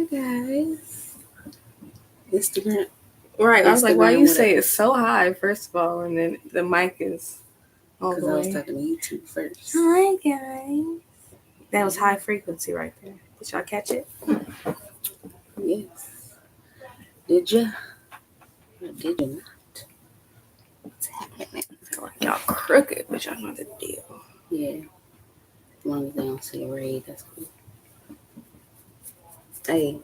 guys. Instagram. Right. I was like, why Instagram, you what say up? it's so high, first of all, and then the mic is all Because the I was way. talking to YouTube first. Hi, guys. That was high frequency right there. Did y'all catch it? Yes. Did you? Or did you not? What's happening? I feel like y'all crooked, but y'all know the deal. Yeah. As long as they don't say raid, that's cool. Hey,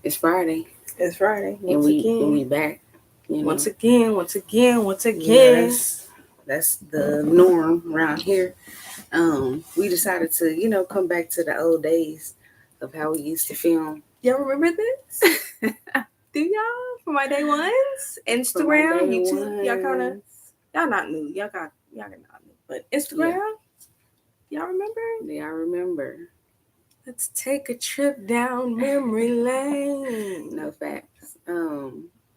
it's Friday. It's Friday. And Once we again. back. You know. Once again. Yeah, that's the norm around here. We decided to, come back to the old days of how we used to film. Y'all remember this? Do y'all? For my day ones? Instagram, YouTube, y'all not new. Y'all not new. But Instagram, y'all remember? Yeah, I remember. Let's take a trip down memory lane. No facts.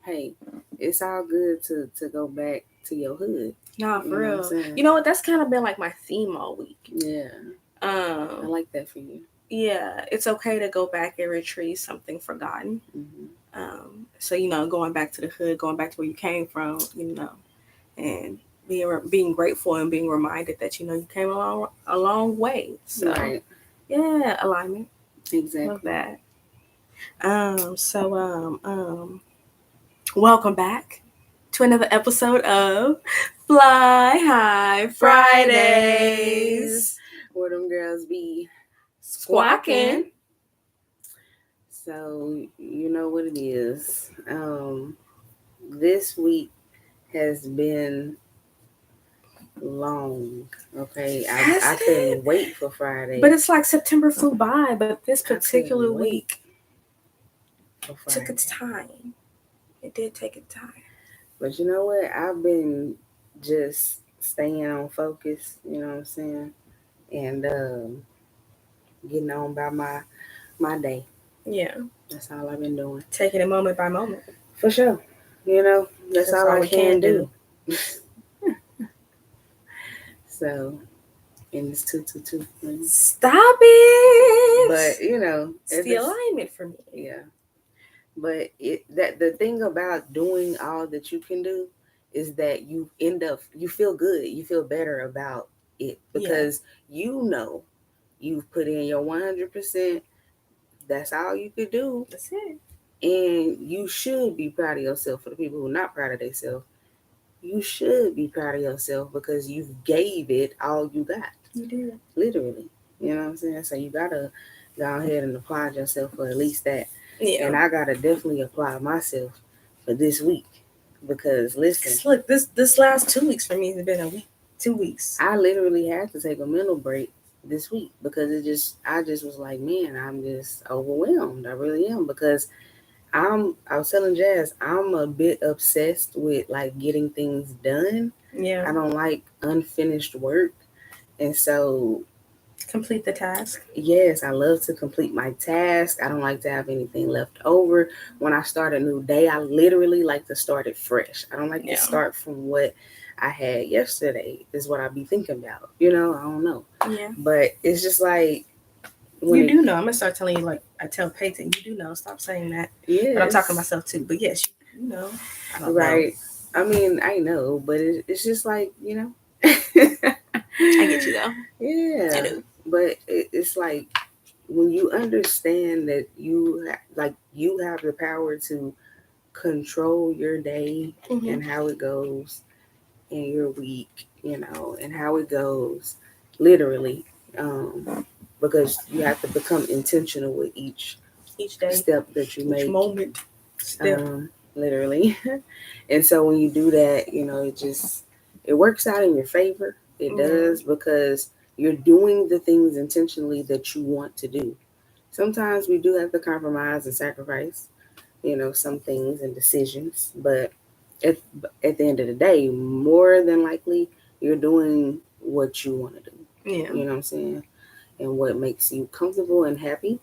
Hey, it's all good to go back to your hood. Nah, for real. You know what? That's kind of been like my theme all week. Yeah. I like that for you. Yeah, it's okay to go back and retrieve something forgotten. So going back to the hood, going back to where you came from, and being grateful and being reminded that you came a long way. So right. Yeah, alignment. Exactly. Love that. Welcome back to another episode of Fly High Fridays, where them girls be squawking. So you know what it is. This week has been long. Okay, I couldn't wait for Friday. But it's like September flew by, but this particular week took its time. It did take its time. But you know what? I've been just staying on focus. You know what I'm saying, and getting on by my day. Yeah, that's all I've been doing. Taking it moment by moment. For sure. That's all I can do. So, and it's 222. Stop it! But it's the alignment for me. Yeah. But the thing about doing all that you can do is that you feel good, you feel better about it because you've put in your 100%. That's all you could do. That's it. And you should be proud of yourself. For the people who are not proud of themselves, you should be proud of yourself because you gave it all you got. You did. Literally. You know what I'm saying? So you gotta go ahead and applaud yourself for at least that. Yeah. And I gotta definitely applaud myself for this week because listen. Look, this last 2 weeks for me has been 2 weeks. I literally had to take a mental break this week because I just was like, man, I'm just overwhelmed. I really am because I was telling Jazz, I'm a bit obsessed with like getting things done. Yeah. I don't like unfinished work. And so complete the task. Yes, I love to complete my task. I don't like to have anything left over. When I start a new day, I literally like to start it fresh. I don't like to start from what I had yesterday is what I be thinking about. I don't know. Yeah. But it's just like you do know. I'm gonna start telling you like I tell Peyton. You do know. Stop saying that. Yeah. But I'm talking to myself too. But yes, you know. I don't know. I mean, I know, but it's just like I get you though. Yeah. I do. But it's like when you understand that you have the power to control your day and how it goes in your week, and how it goes literally, because you have to become intentional with each day, step that you make, moment, step, literally. And so when you do that, it works out in your favor. It does because you're doing the things intentionally that you want to do. Sometimes we do have to compromise and sacrifice, some things and decisions, but at the end of the day, more than likely, you're doing what you want to do. Yeah. You know what I'm saying? And what makes you comfortable and happy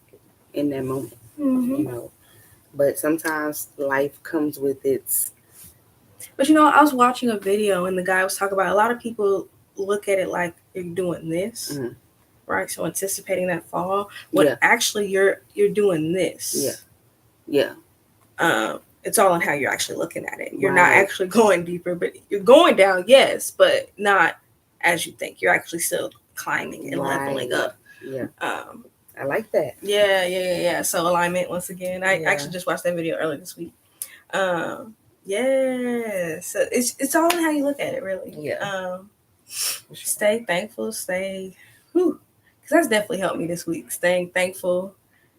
in that moment, But sometimes life comes with its... But I was watching a video and the guy was talking about a lot of people look at it like you're doing this, right? So anticipating that fall, when actually you're doing this. Yeah. Yeah. It's all in how you're actually looking at it. You're not Right. actually going deeper, but you're going down, yes, but not as you think. You're actually still climbing and leveling Right. up. Yeah. Um, I like that. yeah. So alignment once again. I Yeah. actually just watched that video earlier this week. Um, yeah. So it's all in how you look at it, really. Yeah. For sure. Stay thankful. Because that's definitely helped me this week. Staying thankful.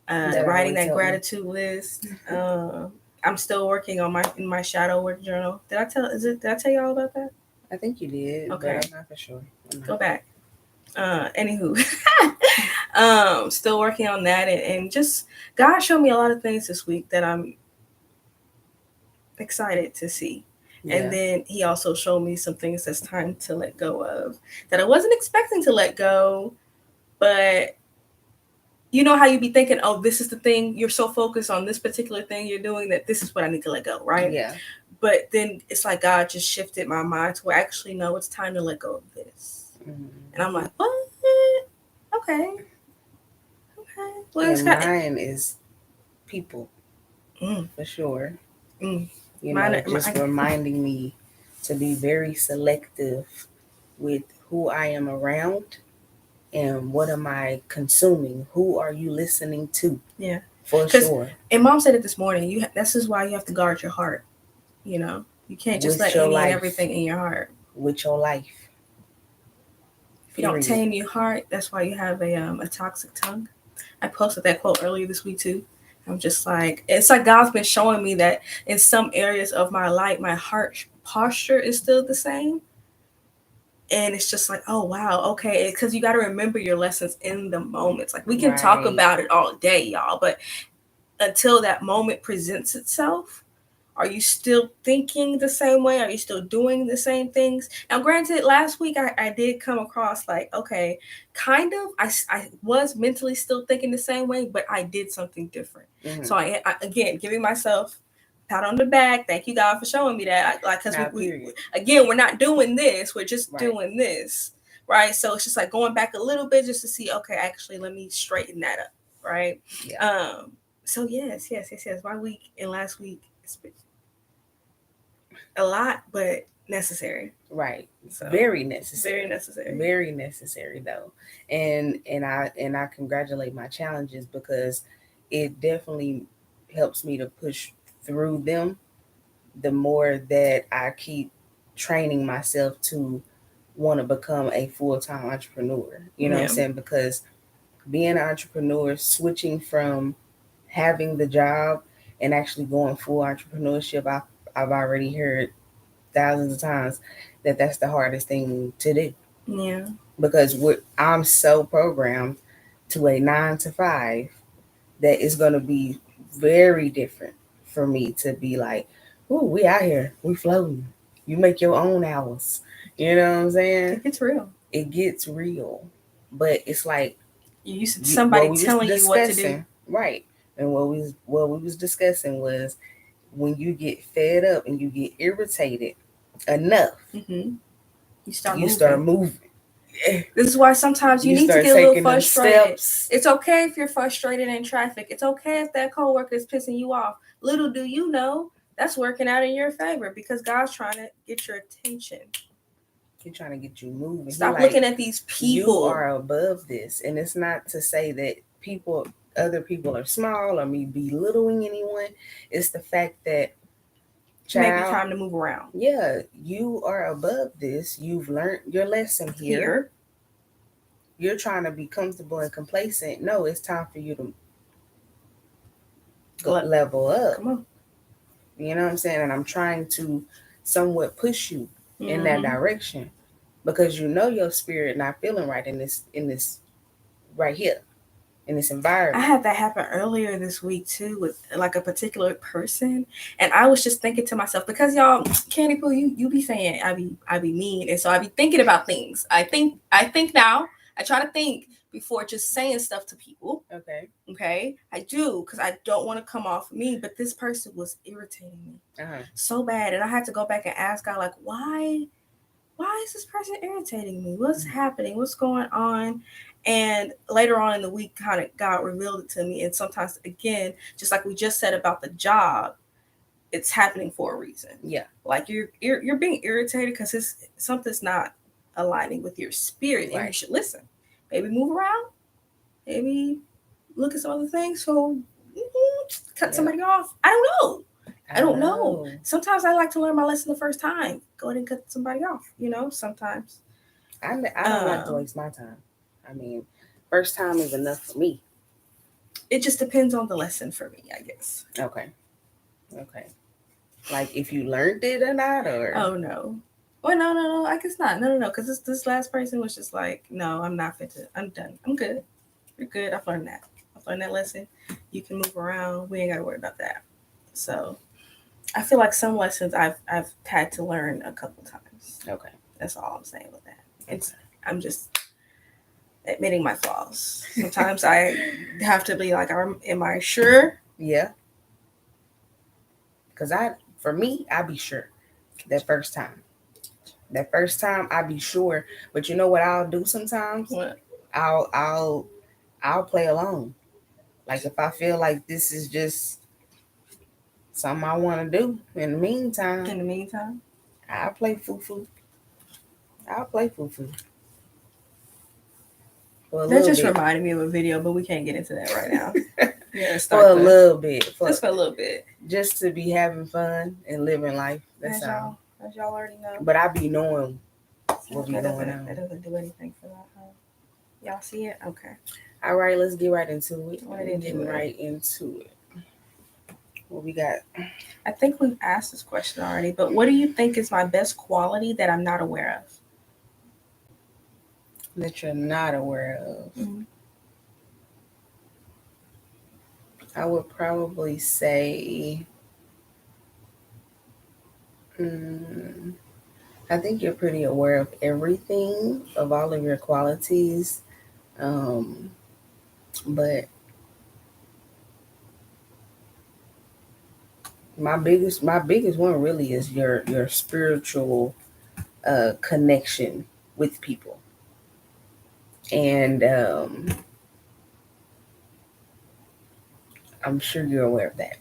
That Writing always that help me. gratitude list. I'm still working on my shadow work journal. Did I tell you all about that? I think you did, but Okay. I'm not for sure. Go back. Anywho, still working on that, and just God showed me a lot of things this week that I'm excited to see. Yeah. And then he also showed me some things that's time to let go of that I wasn't expecting to let go, but you know how you be thinking, oh, this is the thing, you're so focused on this particular thing you're doing that this is what I need to let go, right? Yeah. But then it's like God just shifted my mind to where actually, no, it's time to let go of this. And I'm like, what? Okay. Well, And mine is people, for sure. Mm. You know, just reminding me to be very selective with who I am around and what am I consuming. Who are you listening to? Yeah. For sure. And Mom said it this morning. This is why you have to guard your heart. You know, you can't just let any and everything in your heart. With your life. If you don't tame your heart, that's why you have a toxic tongue. I posted that quote earlier this week too. I'm just like, it's like God's been showing me that in some areas of my life, my heart posture is still the same. And it's just like, oh wow, okay, because you got to remember your lessons in the moments. Like we can talk about it all day, y'all, but until that moment presents itself, are you still thinking the same way? Are you still doing the same things? Now, granted, last week I did come across like, okay, kind of, I was mentally still thinking the same way, but I did something different. So I again, giving myself pat on the back. Thank you, God, for showing me that. Because again, we're not doing this. We're just doing this, right? So it's just like going back a little bit just to see, okay, actually, let me straighten that up, right? Yeah. So yes. My week and last week, it's been a lot, but necessary. Right. So, very necessary. Very necessary though. And I congratulate my challenges because it definitely helps me to push through them the more that I keep training myself to want to become a full-time entrepreneur. You know what I'm saying? Because being an entrepreneur, switching from having the job and actually going full entrepreneurship, I've already heard thousands of times that that's the hardest thing to do. Yeah. Because I'm so programmed to a 9 to 5 that it's going to be very different for me to be like, "Ooh, we out here, we floating. You make your own hours." You know what I'm saying? It gets real. It gets real, but it's like you used to somebody telling you what to do, right? And what we was discussing was when you get fed up and you get irritated enough, you start moving. This is why sometimes you need to get a little frustrated. It's okay if you're frustrated in traffic. It's okay if that coworker is pissing you off. Little do you know, that's working out in your favor because God's trying to get your attention. He's trying to get you moving. Stop looking at these people. You are above this. And it's not to say that other people are small or me belittling anyone. It's the fact that maybe time to move around. Yeah, you are above this. You've learned your lesson here. You're trying to be comfortable and complacent. No, it's time for you to level up. Come on. You know what I'm saying? And I'm trying to somewhat push you in that direction because you know your spirit not feeling right in this right here in this environment. I had that happen earlier this week too with like a particular person, and I was just thinking to myself because y'all, Candy Poo, you be saying I be mean, and so I be thinking about things. I think now. I try to think before just saying stuff to people. Okay, I do because I don't want to come off mean, but this person was irritating me so bad, and I had to go back and ask God like why is this person irritating me? What's happening? What's going on? And later on in the week, kind of God revealed it to me. And sometimes, again, just like we just said about the job, it's happening for a reason. Yeah. Like you're being irritated because something's not aligning with your spirit, and Right. you should listen. Maybe move around. Maybe look at some other things. So cut somebody off. I don't know. Sometimes I like to learn my lesson the first time. Go ahead and cut somebody off. Sometimes. I don't like to waste my time. I mean, first time is enough for me. It just depends on the lesson for me, I guess. Okay. Like if you learned it or not, or oh no. Well, no. I guess not. No. Because this last person was just like, no, I'm not fit to. I'm done. I'm good. You're good. I've learned that. I've learned that lesson. You can move around. We ain't got to worry about that. So, I feel like some lessons I've had to learn a couple times. Okay. That's all I'm saying with that. I'm just admitting my flaws. Sometimes I have to be like, am I sure? Yeah. Because for me, I be sure that first time. That first time, I be sure. But you know what I'll do sometimes? What? I'll play along. Like if I feel like this is just something I want to do. In the meantime, I'll play foo-foo. That just reminded me of a video, but we can't get into that right now. Yeah, for a little bit. Just for a little bit. Just to be having fun and living life. That's all. As y'all already know. But I be knowing what be going on. That doesn't do anything for that. Y'all see it? Okay. All right, let's get right into it. We're getting right into it. What we got? I think we've asked this question already, but what do you think is my best quality that I'm not aware of? That you're not aware of? Mm-hmm. I would probably say, I think you're pretty aware of everything, of all of your qualities, but my biggest one really is your spiritual connection with people, and I'm sure you're aware of that.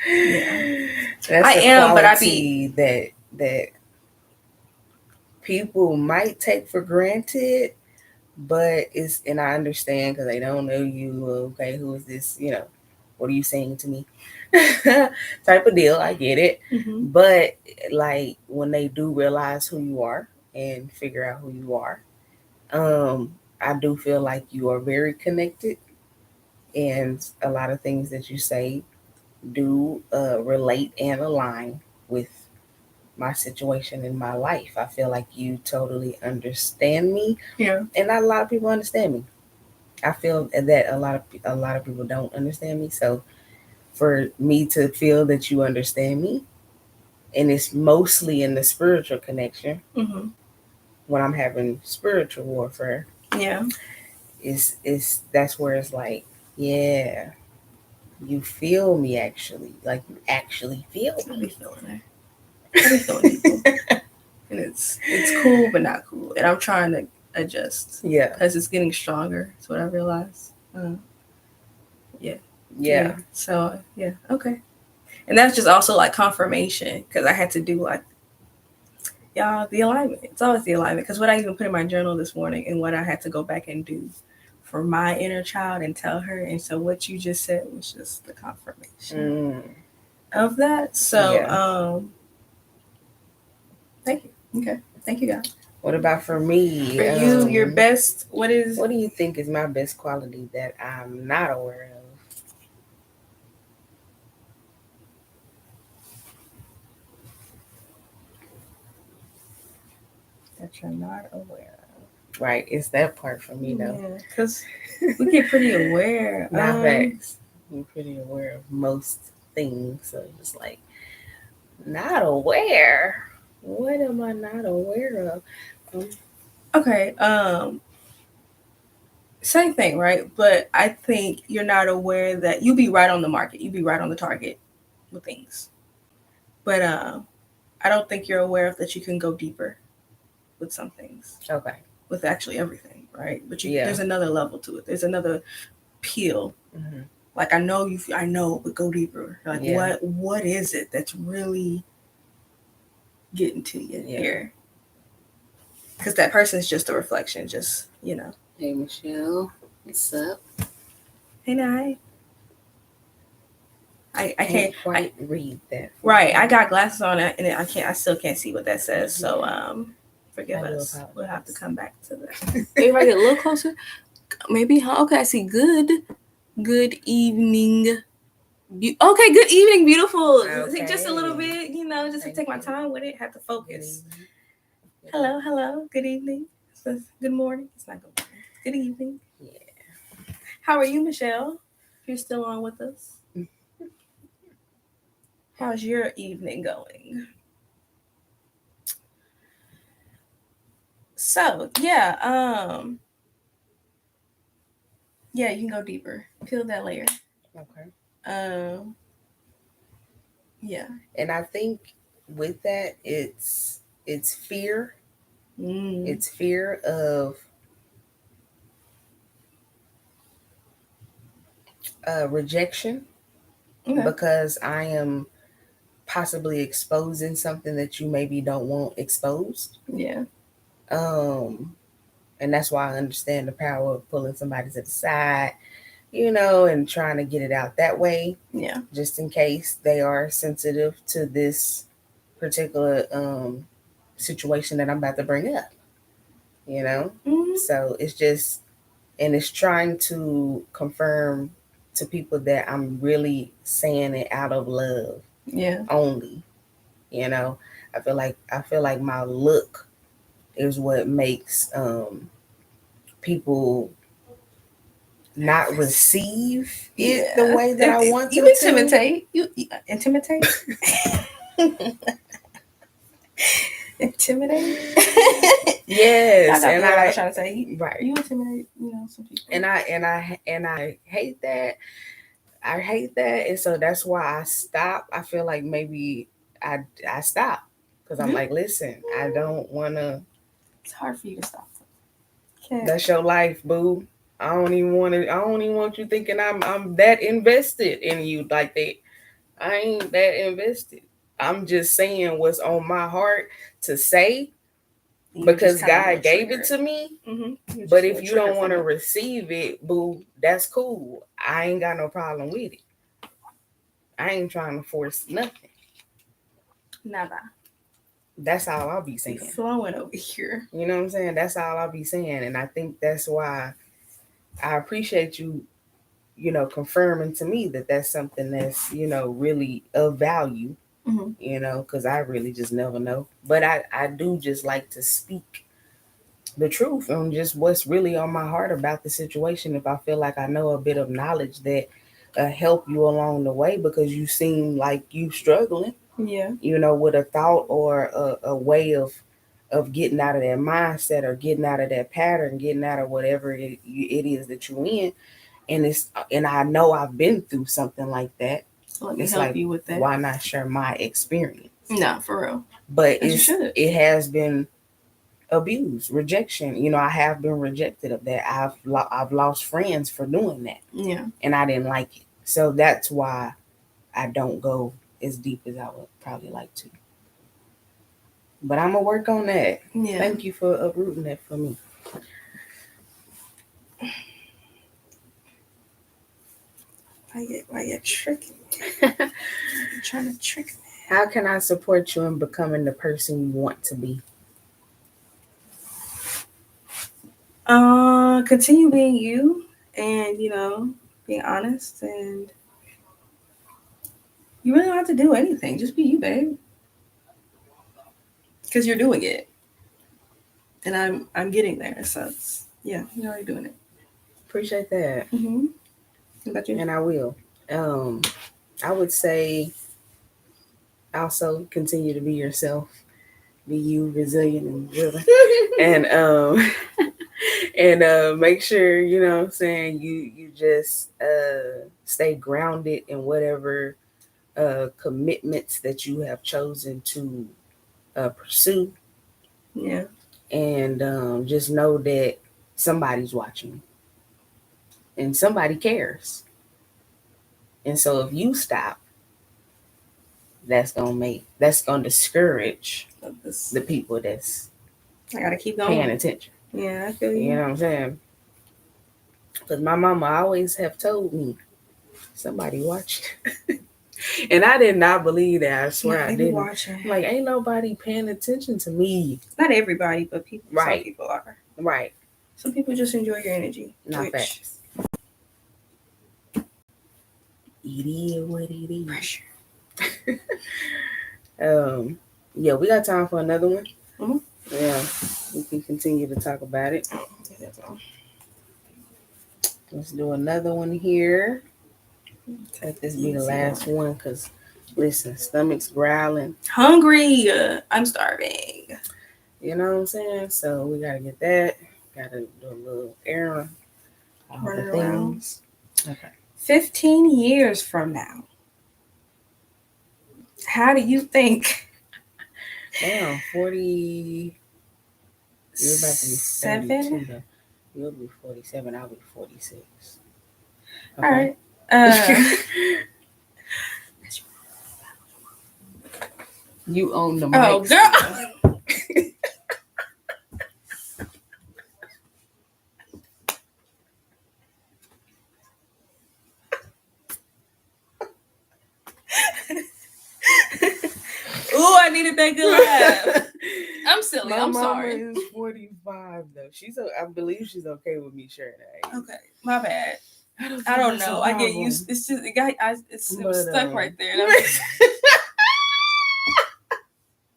Yeah. That's but I be that people might take for granted, but and I understand because they don't know you. Okay, who is this? What are you saying to me? Type of deal. I get it. Mm-hmm. But like when they do realize who you are and figure out who you are, I do feel like you are very connected, and a lot of things that you say do relate and align with my situation in my life. I feel like you totally understand me. Yeah. And not a lot of people understand me. I feel that a lot of people don't understand me. So for me to feel that you understand me, and it's mostly in the spiritual connection, mm-hmm. when I'm having spiritual warfare, yeah, is that's where it's like, yeah, you feel me actually, like you actually feel me. I be feeling it. I be feeling people, and it's cool but not cool, and I'm trying to adjust. Yeah, because it's getting stronger. That's what I realized. Yeah. So yeah, okay. And that's just also like confirmation because I had to do like, y'all, the alignment. It's always the alignment because what I even put in my journal this morning and what I had to go back and do for my inner child and tell her. And so what you just said was just the confirmation of that. So thank you. Okay. Thank you, guys. What about for me? For you, your best, what do you think is my best quality that I'm not aware of? That you're not aware of. Right, it's that part for me though. Yeah, because we get pretty aware. Not facts. I'm pretty aware of most things, so just like not aware. What am I not aware of? Okay. Same thing, right? But I think you're not aware that you be right on the market. You be right on the target with things. But I don't think you're aware of that you can go deeper with some things. Okay. With actually everything, right? But there's another level to it. There's another peel. Mm-hmm. Like I know, but go deeper. Like what is it that's really getting to you here? Because that person is just a reflection. Just Hey Michelle, what's up? Hey, Nye. I can't quite read that. Right, I got glasses on it, and I still can't see what that says. So forgive us. We'll have to come back to that. Maybe if I get a little closer, maybe. Okay, I see. Good evening. Okay, good evening, beautiful. Okay. Just a little bit, just to take my time with it. Have to focus. Hello. Good evening. Good morning. It's not good morning. Good evening. Yeah. How are you, Michelle? If you're still on with us. How's your evening going? So yeah, you can go deeper. Peel that layer. Okay. Yeah. And I think with that, it's fear. It's fear of rejection, because I am possibly exposing something that you maybe don't want exposed. Yeah. And that's why I understand the power of pulling somebody to the side, and trying to get it out that way. Yeah. Just in case they are sensitive to this particular situation that I'm about to bring up. Mm-hmm. So it's just, and it's trying to confirm to people that I'm really saying it out of love. Yeah. Only. I feel like my look is what makes people not receive it the way that I want them to. You intimidate. Intimidate. Yes, and I was trying to say, right. You intimidate, some people. And I hate that. I hate that, and so that's why I stop. I feel like maybe I stop because I'm like, listen, I don't want to. It's hard for you to stop. Okay. That's your life, boo. I don't even want you thinking I'm that invested in you like that. I ain't that invested. I'm just saying what's on my heart to say because God gave it to me. Mm-hmm. But if you don't want to receive it, boo, that's cool. I ain't got no problem with it. I ain't trying to force nothing. Nada. That's all I'll be saying. You're flowing over here. You know what I'm saying? That's all I'll be saying. And I think that's why I appreciate you, confirming to me that that's something that's, really of value, mm-hmm. Because I really just never know. But I do just like to speak the truth and just what's really on my heart about the situation. If I feel like I know a bit of knowledge that help you along the way because you seem like you struggling, yeah, with a thought or a way of getting out of that mindset or getting out of that pattern, getting out of whatever it is that you're in. And I know I've been through something like that. So let me help you with that. Why not share my experience? No, for real. But it has been abuse, rejection. I have been rejected of that. I've lost friends for doing that. Yeah. And I didn't like it. So that's why I don't go as deep as I would probably like to. But I'm gonna work on that. Yeah. Thank you for uprooting that for me. Why you tricking me? You're trying to trick me. How can I support you in becoming the person you want to be? Continue being you and, being honest, and you really don't have to do anything. Just be you, babe. Because you're doing it. And I'm getting there. So you're already doing it. Appreciate that. Mm-hmm. What about you? And I will. I would say also continue to be yourself. Be you, resilient and driven. and make sure, what I'm saying, you just stay grounded in whatever commitments that you have chosen to pursue. Yeah. And just know that somebody's watching and somebody cares. And so if you stop, that's gonna discourage the people that's I gotta keep going. paying attention. Yeah, I feel you. You know what I'm saying? Because my mama always have told me somebody watching. And I did not believe that. I swear I didn't. Watching. Like, ain't nobody paying attention to me. Not everybody, but people. Right. Some people are. Right. Some people just enjoy your energy. Not facts. It is what it is. Pressure. Yeah, we got time for another one. Mm-hmm. Yeah, we can continue to talk about it. Let's do another one here. Let this be the last one, because listen, stomach's growling. Hungry. I'm starving. You know what I'm saying? So we gotta get that. Gotta do a little errand. All the things. Okay. 15 years from now, how do you think? Damn, 40. You're about to be 32. You'll be 47. I'll be 46. Okay. All right. You own the mic. Oh, girl. Ooh, I needed that good laugh. I'm silly. I'm sorry. My mama is 45 though. I believe she's okay with me sharing that. Okay, my bad. I don't know. I get used. It's just it was stuck right there. And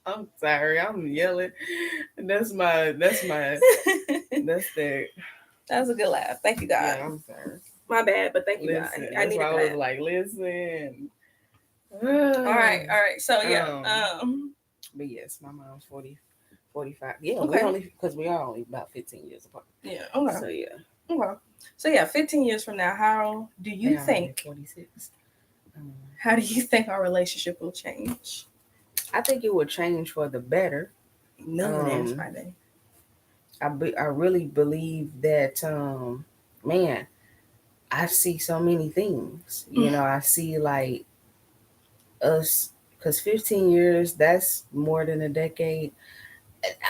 I'm sorry. I'm yelling. That's that. That was a good laugh. Thank you, God. Yeah, I'm sorry. My bad, but thank you, God. I needed that. I was like, listen. All right. So yeah. But yes, my mom's 40, 45. Yeah, okay. we are only about 15 years apart. Yeah. Okay. So yeah. Okay. So yeah, 15 years from now, how do you think? 46. How do you think our relationship will change? I think it will change for the better. Millionaires by then. I really believe that. Man, I see so many things. You know, I see like us, because 15 years, that's more than a decade.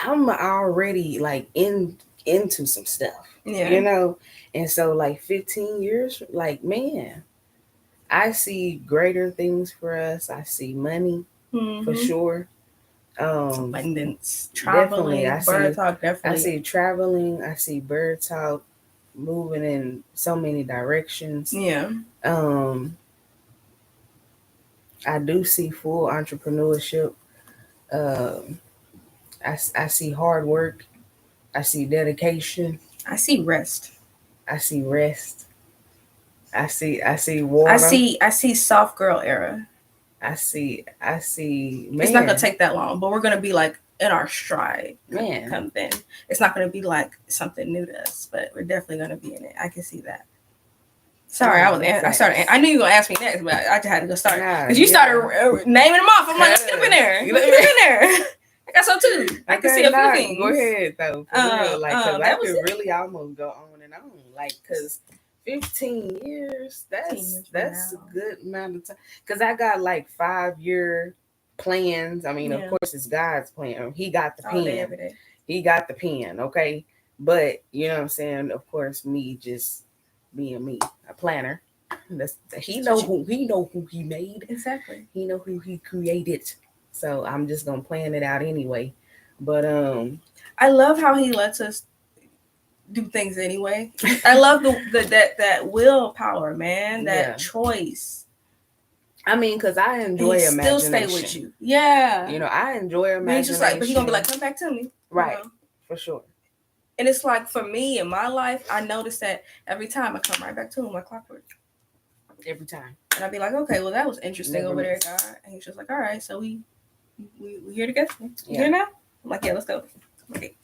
I'm already like into some stuff. Yeah. You know, and so like 15 years, like, man, I see greater things for us. I see money for sure. Abundance, traveling, BY.R.D TALK, definitely. I see traveling. I see BY.R.D TALK moving in so many directions. Yeah. I do see full entrepreneurship. I see hard work. I see dedication. I see rest. I see rest. I see water. I see soft girl era. I see. Man. It's not gonna take that long, but we're gonna be like in our stride. Man, come then. It's not gonna be like something new to us, but we're definitely gonna be in it. I can see that. Sorry, I knew you were gonna ask me next, but I just had to go start because you started naming them off. I'm like, let's get up in there. Let's get up in there. I got some too. I can see a few things. Go ahead though, for real. Like, cause I could really almost go on and on, like, cause 15 years, that's a good amount of time. Cause I got like 5-year plans. I mean, of course, it's God's plan. He got the pen. He got the pen. Okay, but you know what I'm saying. Of course, me just being me, a planner. He know who he made. Exactly. He know who he created. So I'm just gonna plan it out anyway. But I love how he lets us do things anyway. I love that willpower, man. That choice. I mean, because I enjoy imagination. Still stay with you. Yeah. You know, I enjoy imagination. He's just like, but he's gonna be like, come back to me. Right. You know? For sure. And it's like, for me in my life, I notice that every time I come right back to him like clockwork. Every time. And I'd be like, okay, well, that was interesting over there, God. And he's just like, all right, so we here together. You here now? I'm like, yeah, let's go. Okay.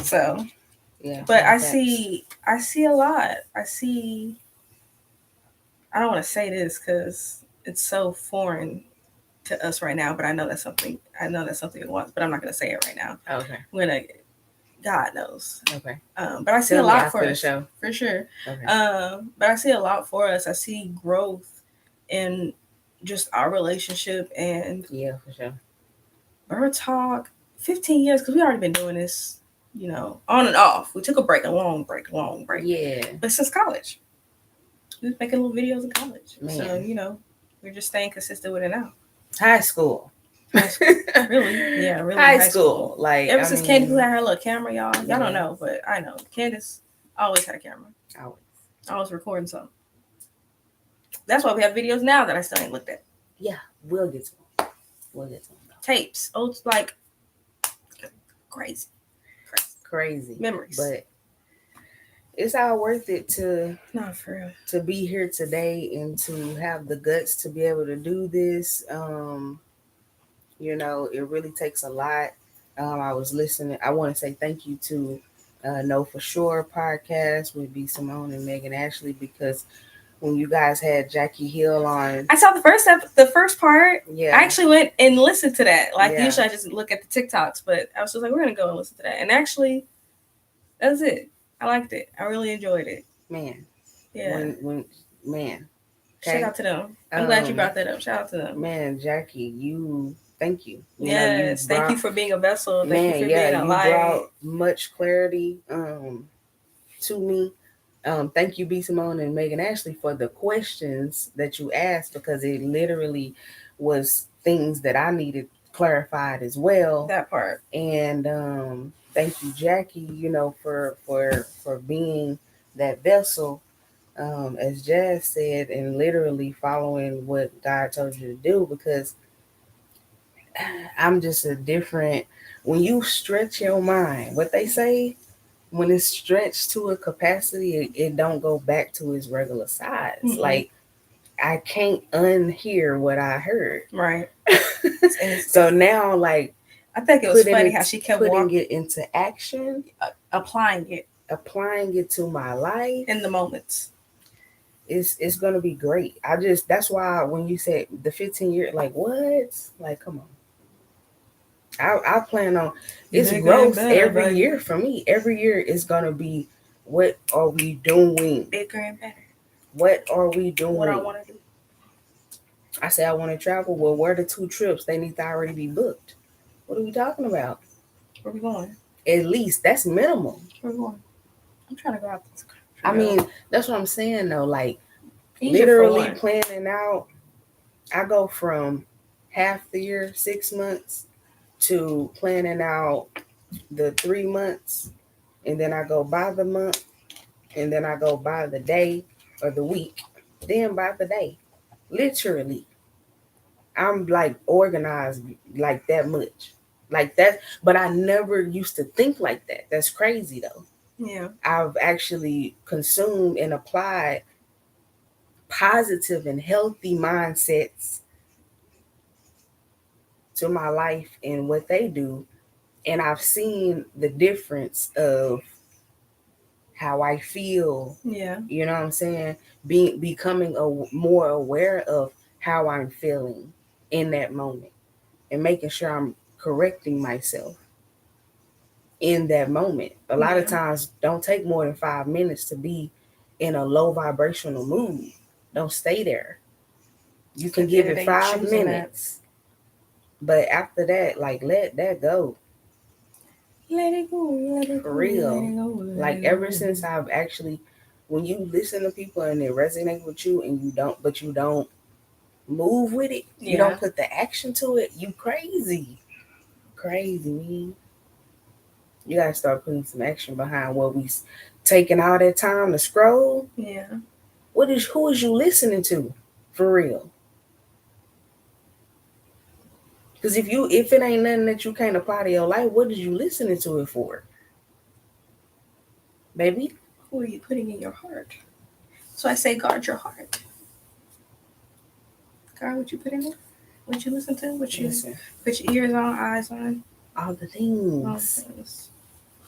So, yeah. But I see a lot. I don't want to say this because it's so foreign to us right now, but I know that's something we want, but I'm not going to say it right now. Okay. God knows. Okay. But I see Tell a me lot after for the us, show. for sure. Okay. But I see a lot for us. I see growth in just our relationship and Yeah, for sure. BYRD Talk. 15 years, because we already been doing this, you know, on and off. We took a break, a long break. Yeah. But since college, we was making little videos in college. Man. So, you know, we're just staying consistent with it now. High school. Really? Yeah, really. High school. Like, ever since Kandice had her little camera, y'all don't know, but I know. Kandice always had a camera. I was recording something. That's why we have videos now that I still ain't looked at. Yeah, we'll get to them. Tapes. Oh, it's like crazy memories. But it's all worth it to not for real to be here today and to have the guts to be able to do this. You know, it really takes a lot. I was listening. I want to say thank you to Know For Sure podcast with B. Simone and Megan Ashley, because when you guys had Jackie Hill on, I saw the first part. Yeah, I actually went and listened to that. Like usually I just look at the TikToks, but I was just like, we're gonna go and listen to that. And actually, that was it. I liked it. I really enjoyed it. Man, yeah. When man, okay. Shout out to them. I'm glad you brought that up. Shout out to them. Man, Jackie, thank you. Yes, thank you for being a vessel. Thank you for being a light. You brought much clarity to me. Thank you, B. Simone and Megan Ashley, for the questions that you asked, because it literally was things that I needed clarified as well. That part. And thank you, Jackie, you know, for being that vessel, as Jazz said, and literally following what God told you to do, because I'm just a different, when you stretch your mind, what they say, when it's stretched to a capacity, it don't go back to its regular size. Mm-hmm. Like, I can't unhear what I heard. Right. So now, like, I think it was funny how she kept putting it into action, applying it to my life in the moments. It's gonna be great. That's why when you said the 15 year, like, what? Like, come on. I plan on it's growth every year for me. Every year is gonna be, what are we doing? Bigger and better. What are we doing? What I want to do. I say I want to travel. Well, where are the 2 trips? They need to already be booked. What are we talking about? Where we going? At least that's minimal. Where we going? I'm trying to go out this country. I mean, that's what I'm saying though. Like, literally planning out. I go from half the year, 6 months, to planning out the 3 months, and then I go by the month, and then I go by the day or the week, then by the day. Literally, I'm like organized like that much, like that. But I never used to think like that. That's crazy though. Yeah, I've actually consumed and applied positive and healthy mindsets to my life and what they do, and I've seen the difference of how I feel. Yeah, you know what I'm saying? Becoming more aware of how I'm feeling in that moment, and making sure I'm correcting myself in that moment. A lot of times, don't take more than 5 minutes to be in a low vibrational mood. Don't stay there. You can give it 5 minutes. But after that, like, let that go. Let it go. For real. Like, ever since I've actually, when you listen to people and it resonates with you, and you don't move with it, you don't put the action to it, you crazy. Crazy, man. You gotta start putting some action behind what we taking all that time to scroll. Yeah. Who is you listening to? For real. Because if it ain't nothing that you can't apply to your life, what is you listening to it for? Baby? Who are you putting in your heart? So I say guard your heart. Guard what you put in there. What you listen to. What you put your ears on, eyes on. All the things.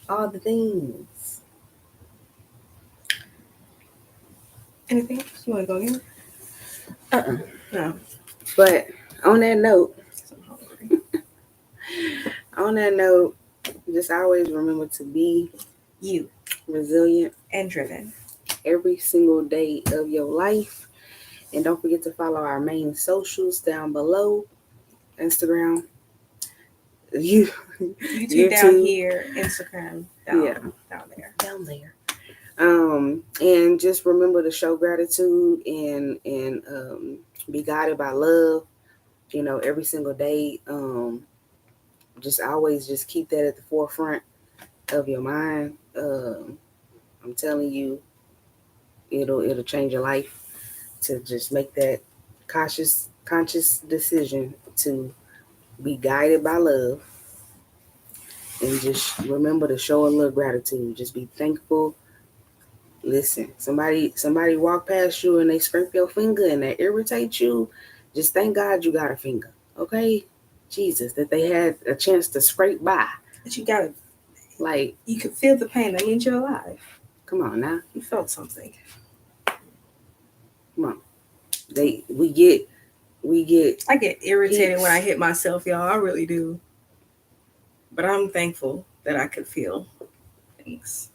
All the things. Anything else? You want to go again? No. But on that note, just always remember to be you resilient and driven every single day of your life. And don't forget to follow our main socials down below. Instagram, YouTube down here, Instagram down there. And just remember to show gratitude and be guided by love, every single day. Just always just keep that at the forefront of your mind. I'm telling you, it'll change your life to just make that conscious decision to be guided by love, and just remember to show a little gratitude. Just be thankful. Listen, somebody walk past you and they scrape your finger and that irritates you. Just thank God you got a finger, okay? Jesus, that they had a chance to scrape by. But you got it. Like, you could feel the pain. That means you're alive. Come on now. You felt something. Come on. We get. I get irritated when I hit myself, y'all. I really do. But I'm thankful that I could feel things.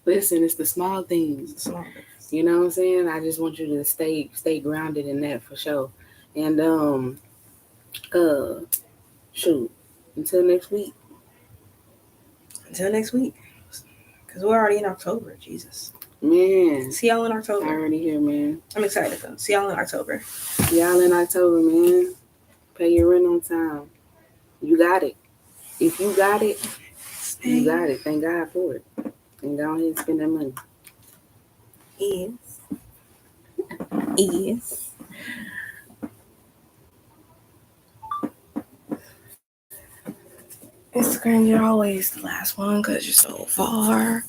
Listen, it's the small things. You know what I'm saying? I just want you to stay grounded in that for sure. And shoot, until next week. Because we're already in October, Jesus. Man. See y'all in October. Already here, man. I'm excited though. See y'all in October. Y'all in October, man. Pay your rent on time. You got it. If you got it, you got it. Thank God for it. And go ahead and spend that money. Yes. Instagram, you're always the last one because you're so far.